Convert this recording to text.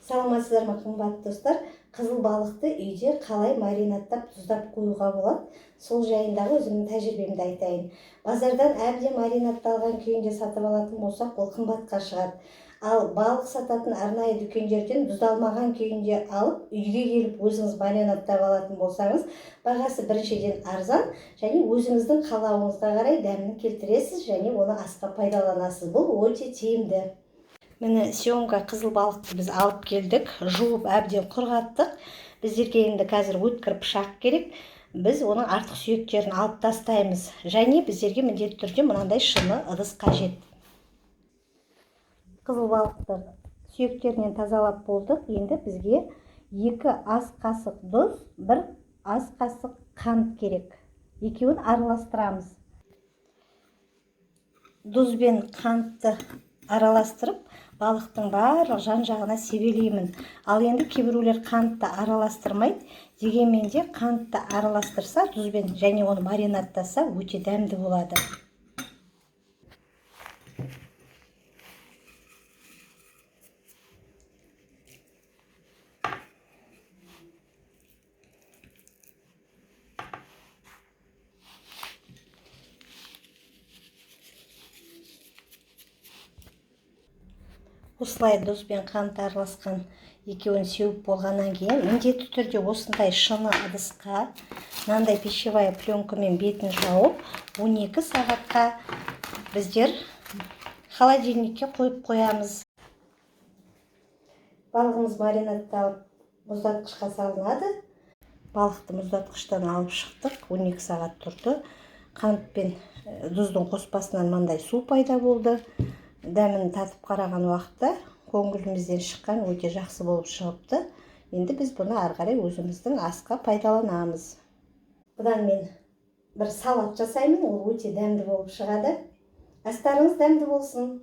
Саламатсыздар ма, қымбатты достар? Қызыл балықты үйде қалай маринадтап, тұздап қоюға болады? Сол жайындағы өзімнің тәжірибемді айтайын. Базардан әбден маринадталған күйінде сатып алатын болсақ, ол қымбатқа шығады. Ал балық сататын арнайы дүкендерден тұздалмаған күйінде алып, үйге келіп өзіңіз маринадтап алатын болсаңыз, бағасы біріншіден арзан, және өзіңіздің қалауыңызға қарай дәмін келтіресіз, және оны асқа пайдаланасыз. Бұл өте тиімді. Міне съемка қызыл балықты біз алып келдік, жуып әбден құрғаттық. Біздерге енді қазір өткір пышақ керек. Біз оның артық сүйектерін алып тастаймыз. Және біздерге міндетті түрде мынандай шыны ыдыс қажет. Қызыл балықты сүйектерінен тазалап болдық. Енді бізге 2 ас қасық тұз, 1 ас қасық қант керек. Екеуін араластырамыз. Тұз бен қантты араластырып, балықтың барлық жан-жағына себелеймін. Ал енді кейбіреулер қантты араластырмайды. Дегенмен де қантты араластырса, тұзбен және оны маринадтаса өте дәмді болады. Осылай тұз бен қант араласқан екеуін сеуіп болғаннан кейін, міндетті түрде осындай шыны ыдысқа, мынандай пищевая пленкамен бетін жауып, 12 сағатқа біздер холодильникке қойып қоямыз. Балығымыз маринадталып мұздатқышқа салынады. Балықты мұздатқыштан алып шықтық, 12 сағат тұрды. Қант пен тұздың қоспасынан мынандай су пайда болды. Дәмін татып қараған уақытта көңілімізден шыққан өте жақсы болып шығыпты. Енді біз бұны ары қарай өзіміздің асқа пайдаланамыз. Бұдан мен бір салат жасаймын, ол өте дәмді болып шығады. Астарыңыз дәмді болсын.